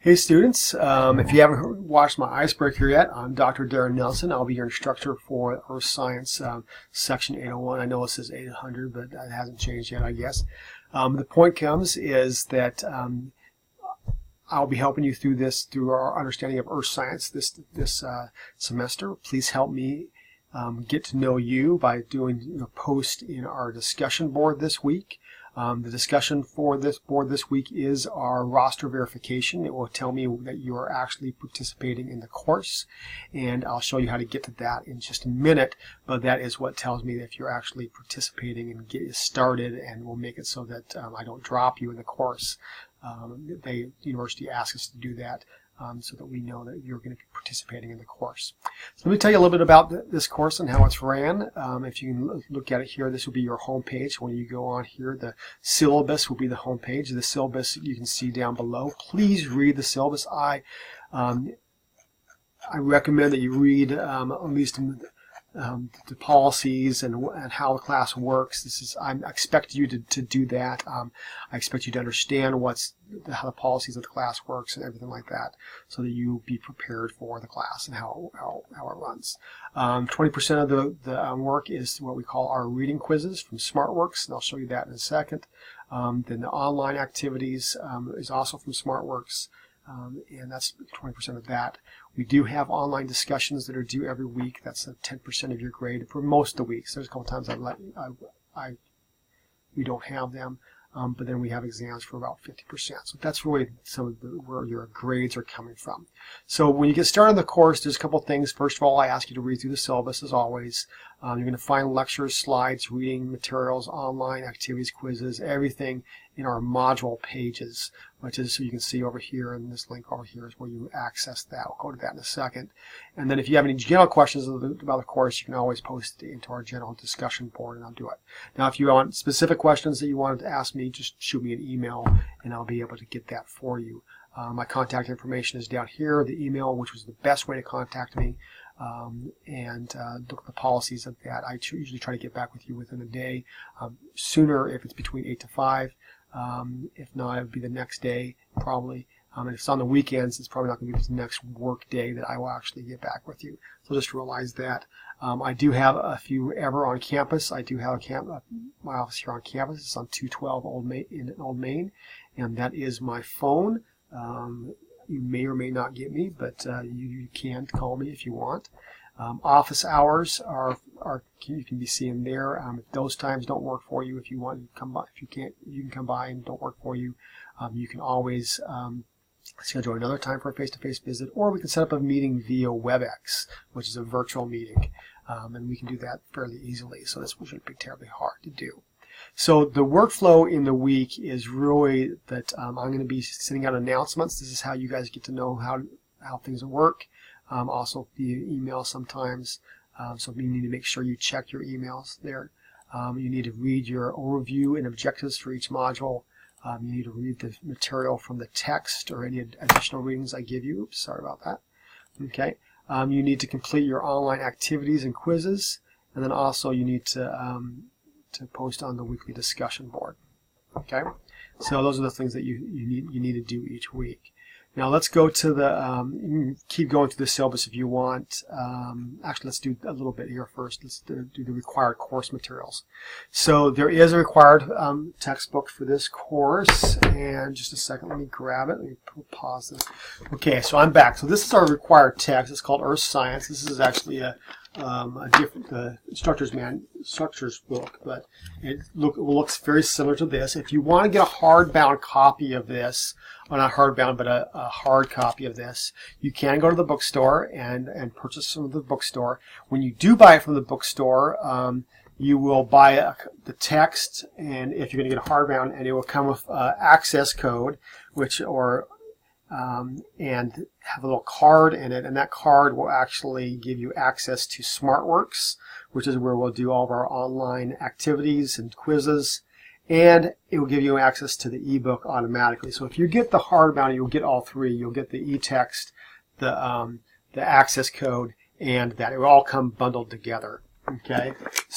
Hey students, if you haven't watched my icebreaker yet, I'm Dr. Darren Nelson. I'll be your instructor for Earth Science Section 801. I know it says 800, but that hasn't changed yet, I guess. The point comes is that I'll be helping you through this, through our understanding of Earth Science this semester. Please help me get to know you by doing a post in our discussion board this week. The discussion for this board this week is our roster verification. It will tell me that you are actually participating in the course, and I'll show you how to get to that in just a minute, but that is what tells me that if you're actually participating and get you started, and will make it so that I don't drop you in the course. The university asks us to do that so that we know that you're going to be participating in the course. So let me tell you a little bit about this course and how it's ran. If you can look at it here, this will be your home page. When you go on here, the syllabus will be the home page. The syllabus you can see down below. Please read the syllabus. I recommend that you read at least the policies and how the class works. I expect you to do that. I expect you to understand how the policies of the class works and everything like that, so that you be prepared for the class and how it runs. 20% of the work is what we call our reading quizzes from SmartWorks, and I'll show you that in a second. Then the online activities is also from SmartWorks. And that's 20% of that. We do have online discussions that are due every week. That's 10% of your grade for most of the weeks. There's a couple times we don't have them, but then we have exams for about 50%. So that's really some of where your grades are coming from. So when you get started on the course, there's a couple things. First of all, I ask you to read through the syllabus as always. You're going to find lectures, slides, reading materials, online activities, quizzes, everything in our module pages, which is, so you can see over here, and this link over here is where you access that. We'll go to that in a second. And then if you have any general questions about the course, you can always post it into our general discussion board, and I'll do it. Now, if you want specific questions that you wanted to ask me, just shoot me an email, and I'll be able to get that for you. My contact information is down here, the email, which was the best way to contact me. And look at the policies of that. I usually try to get back with you within a day, sooner if it's between 8 to 5. If not, it would be the next day probably. And if it's on the weekends, it's probably not going to be the next work day that I will actually get back with you. So just realize that. I do have a few ever on campus. I do have my office here on campus. It's on 212 in Old Main, and that is my phone. You may or may not get me, but you can call me if you want. Office hours are you can be seeing there. If those times don't work for you, if you want to come by, if you can't, you can come by and don't work for you. You can always schedule another time for a face-to-face visit, or we can set up a meeting via WebEx, which is a virtual meeting, and we can do that fairly easily. So this shouldn't be terribly hard to do. So the workflow in the week is really that I'm going to be sending out announcements. This is how you guys get to know how things work. Also via email sometimes. So you need to make sure you check your emails there. You need to read your overview and objectives for each module. You need to read the material from the text or any additional readings I give you. Oops, sorry about that. Okay. You need to complete your online activities and quizzes, and then also you need to post on the weekly discussion board. Okay. So those are the things that you need to do each week. Now let's go to the, you can keep going through the syllabus if you want. Actually, let's do a little bit here first. Let's do the required course materials. So there is a required textbook for this course, and just a second, let me grab it. Let me pause this. Okay, so I'm back. So this is our required text. It's called Earth Science. This is actually a different instructor's book, but it looks very similar to this. If you want to get a hardbound copy of this, well, not hardbound, but a hard copy of this, you can go to the bookstore and purchase from the bookstore. When you do buy it from the bookstore, you will buy the text, and if you're going to get a hardbound, and it will come with access code, and have a little card in it, and that card will actually give you access to SmartWorks, which is where we'll do all of our online activities and quizzes, and it will give you access to the ebook automatically. So if you get the hardbound, you'll get all three. You'll get the e-text, the access code, and that. It will all come bundled together. Okay,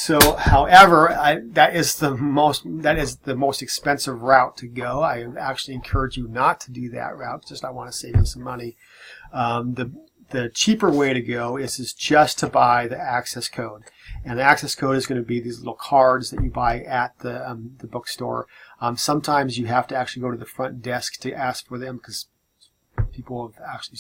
So, however, that is the most expensive route to go. I actually encourage you not to do that route. Just I want to save you some money. The cheaper way to go is just to buy the access code, and the access code is going to be these little cards that you buy at the bookstore. Sometimes you have to actually go to the front desk to ask for them because people have actually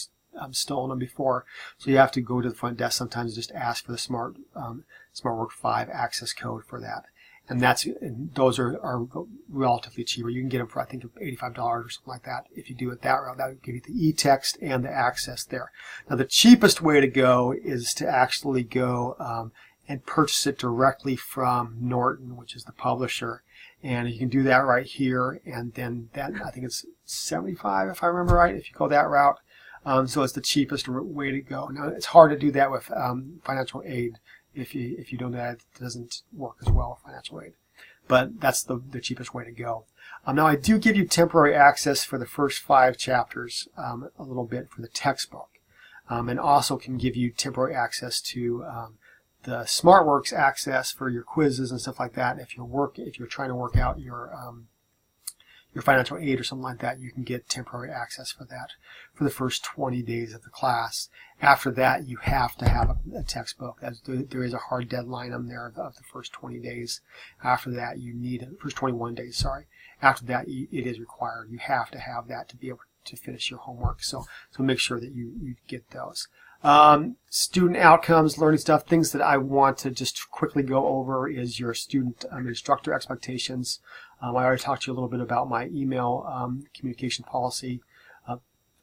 stolen them before. So you have to go to the front desk sometimes and just ask for the SmartWork 5 access code for that. And those are relatively cheaper. You can get them for, I think, $85 or something like that. If you do it that route, that would give you the e-text and the access there. Now, the cheapest way to go is to actually go and purchase it directly from Norton, which is the publisher. And you can do that right here. And then that, I think it's $75, if I remember right, if you go that route. So it's the cheapest way to go. Now, it's hard to do that with financial aid. If you don't do that, it doesn't work as well with financial aid. But that's the cheapest way to go. Now, I do give you temporary access for the first 5 chapters, a little bit for the textbook, and also can give you temporary access to the SmartWorks access for your quizzes and stuff like that. If you're trying to work out your financial aid or something like that, you can get temporary access for that for the first 20 days of the class. After that, you have to have a textbook. There is a hard deadline on there of the first 20 days. After that, you need first 21 days, sorry. After that, it is required. You have to have that to be able to finish your homework. So make sure that you get those. Student outcomes, learning stuff, things that I want to just quickly go over is your student instructor expectations. I already talked to you a little bit about my email communication policy.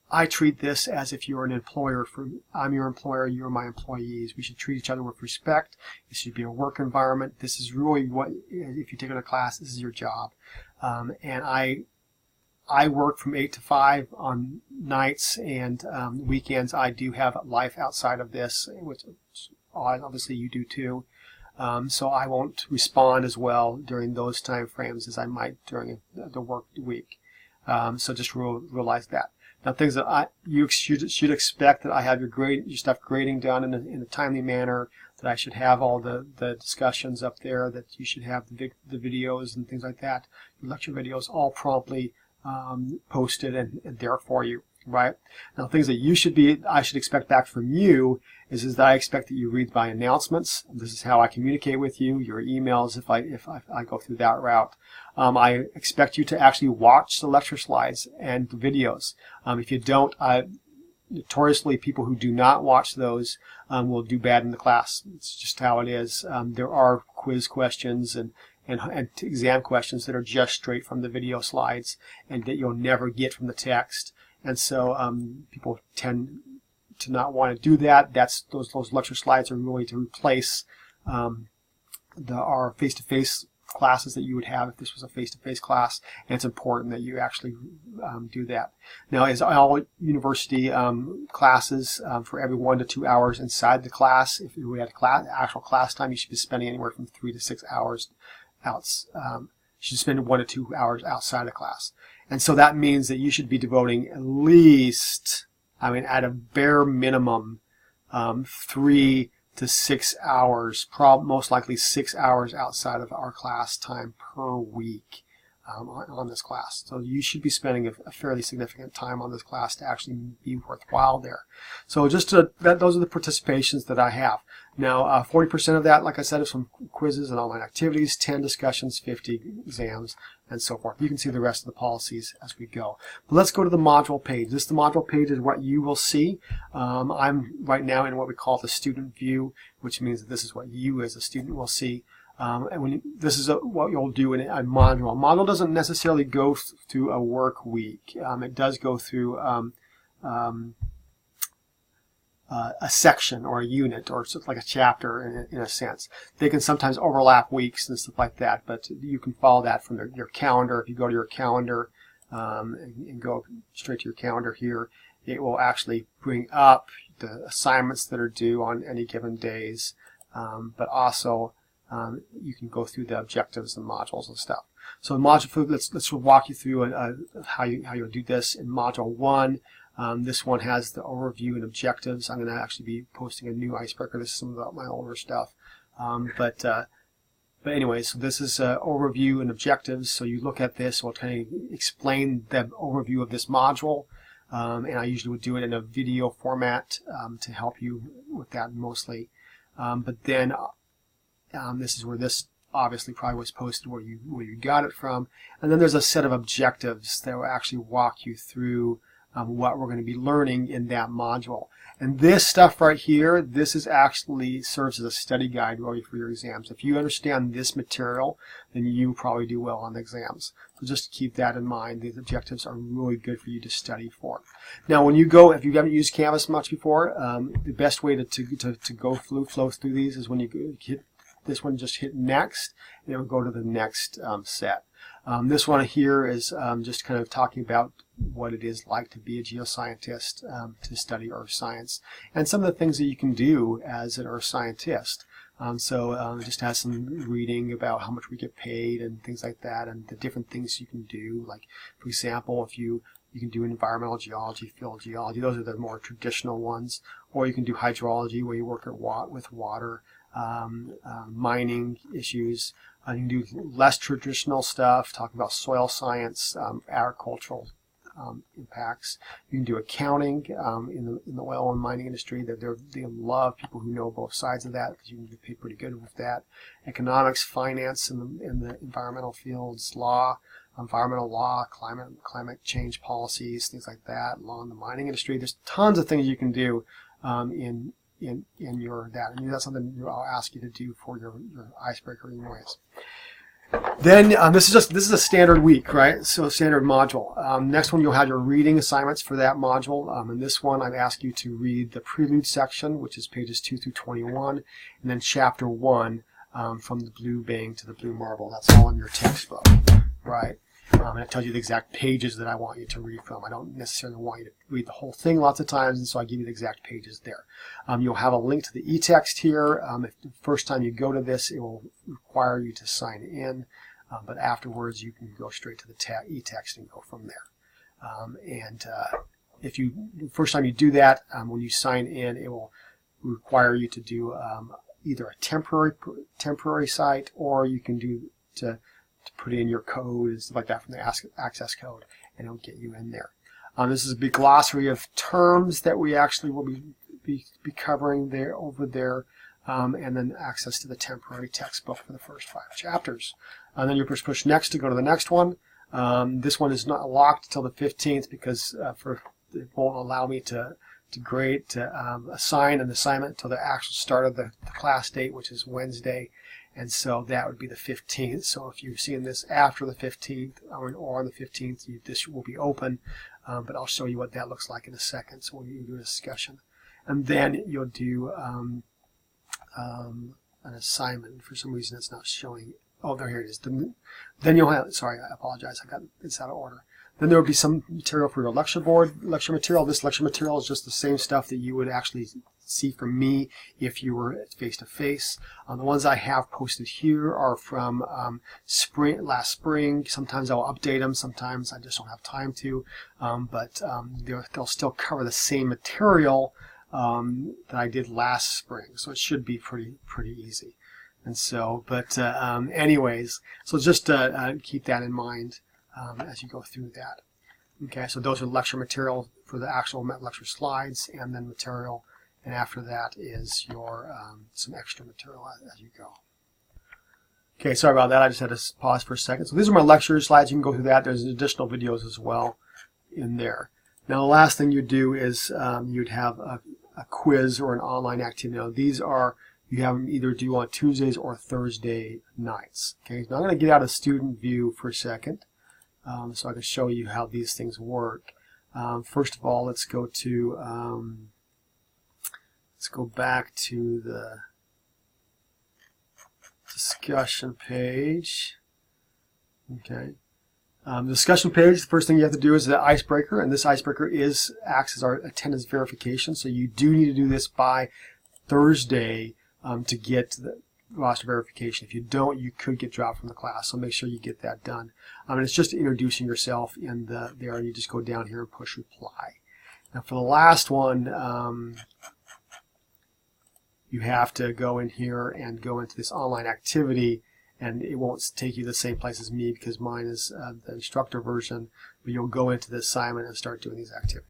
I treat this as if you're an employer. I'm your employer, you're my employees. We should treat each other with respect. It should be a work environment. This is really what, if you take on a class, this is your job. And I work from 8 to 5 on nights and weekends. I do have life outside of this, which obviously you do too. So I won't respond as well during those time frames as I might during the work week. So just realize that. Now, things that you should expect that I have your stuff grading done in a timely manner, that I should have all the discussions up there, that you should have the videos and things like that, your lecture videos all promptly posted and there for you, right? Now, things that I should expect back from you is that I expect that you read my announcements. This is how I communicate with you, your emails if I go through that route. I expect you to actually watch the lecture slides and the videos. If you don't, notoriously people who do not watch those will do bad in the class. It's just how it is. There are quiz questions and exam questions that are just straight from the video slides and that you'll never get from the text. And so people tend to not want to do that. Those lecture slides are really to replace our face-to-face classes that you would have if this was a face-to-face class, and it's important that you actually do that. Now, as all university classes, for every 1 to 2 hours inside the class, if we had actual class time, you should be spending anywhere from 3 to 6 hours you should spend 1 to 2 hours outside of class. And so that means that you should be devoting at least, at a bare minimum, 3 to 6 hours, most likely 6 hours outside of our class time per week on this class. So you should be spending a fairly significant time on this class to actually be worthwhile there. So those are the participations that I have. Now, 40% of that, like I said, is from quizzes and online activities, 10 discussions, 50 exams, and so forth. You can see the rest of the policies as we go. But let's go to the module page. The module page is what you will see. I'm right now in what we call the student view, which means that this is what you as a student will see. This is what you'll do in a module. A module doesn't necessarily go through a work week. It does go through a section or a unit or something like a chapter in a sense. They can sometimes overlap weeks and stuff like that, but you can follow that from your calendar. If you go to your calendar and go straight to your calendar here, it will actually bring up the assignments that are due on any given days, but also you can go through the objectives and modules and stuff. So module, let's walk you through how you'll do this in module 1. This one has the overview and objectives. I'm going to actually be posting a new icebreaker. This is some of my older stuff. But anyway, so this is overview and objectives. So you look at this, we'll kind of explain the overview of this module. And I usually would do it in a video format to help you with that mostly. But then this is where this obviously probably was posted, where you got it from. And then there's a set of objectives that will actually walk you through what we're going to be learning in that module. And this stuff right here, this is actually serves as a study guide for your exams. If you understand this material, then you probably do well on the exams. So just keep that in mind. These objectives are really good for you to study for. Now, when you go, if you haven't used Canvas much before, the best way to go flow through these is when you hit this one, just hit next, and it will go to the next set. This one here is just kind of talking about what it is like to be a geoscientist, to study earth science, and some of the things that you can do as an earth scientist. So it just has some reading about how much we get paid and things like that, and the different things you can do. Like, for example, if you can do environmental geology, field geology, those are the more traditional ones, or you can do hydrology, where you work with water, mining issues. You can do less traditional stuff, talking about soil science, agricultural impacts. You can do accounting in the oil and mining industry. They love people who know both sides of that, because you can get paid pretty good with that. Economics, finance in the environmental fields, law, environmental law, climate change policies, things like that. Law in the mining industry. There's tons of things you can do in your that, and that's something I'll ask you to do for your icebreaker anyways. Then this is a standard week, right? So standard module. Next one, you'll have your reading assignments for that module. In this one, I've asked you to read the prelude section, which is pages 2 through 21, and then chapter 1 from the blue bang to the blue marble. That's all in your textbook, right? And it tells you the exact pages that I want you to read from. I don't necessarily want you to read the whole thing lots of times, and so I give you the exact pages there. You'll have a link to the e-text here. If the first time you go to this, it will require you to sign in, but afterwards you can go straight to the e-text and go from there. If the first time you do that, when you sign in, it will require you to do either a temporary site, or you can do to put in your code and stuff like that from the access code, and it'll get you in there. This is a big glossary of terms that we actually will be covering over there, and then access to the temporary textbook for the first 5 chapters. And then you push next to go to the next one. This one is not locked until the 15th, because it won't allow me to assign an assignment until the actual start of the class date, which is Wednesday. And so that would be the 15th. So if you're seeing this after the 15th or on the 15th, this will be open. But I'll show you what that looks like in a second. So we'll do a discussion. And then you'll do an assignment. For some reason it's not showing. Oh, here it is. Then you'll have, sorry, I apologize. I got it's out of order. Then there will be some material for your lecture material. This lecture material is just the same stuff that you would actually see from me if you were face-to-face. The ones I have posted here are from last spring. Sometimes I'll update them. Sometimes I just don't have time to. But they'll still cover the same material that I did last spring. So it should be pretty easy. And so, but anyways, so just keep that in mind as you go through that. Okay, so those are lecture material for the actual lecture slides, and then material, and after that is your some extra material as you go. Okay, sorry about that. I just had to pause for a second. So these are my lecture slides. You can go through that. There's additional videos as well in there. Now the last thing you do is you'd have a quiz or an online activity. Now these are you have them either due on Tuesdays or Thursday nights. Okay, now I'm going to get out of student view for a second. So I can show you how these things work. First of all, let's go back to the discussion page. Okay. The discussion page, the first thing you have to do is the icebreaker, and this icebreaker acts as our attendance verification. So you do need to do this by Thursday to get the roster verification. If you don't, you could get dropped from the class, so make sure you get that done. And it's just introducing yourself in there, and you just go down here and push reply. Now for the last one, you have to go in here and go into this online activity and it won't take you the same place as me because mine is the instructor version, but you'll go into the assignment and start doing these activities.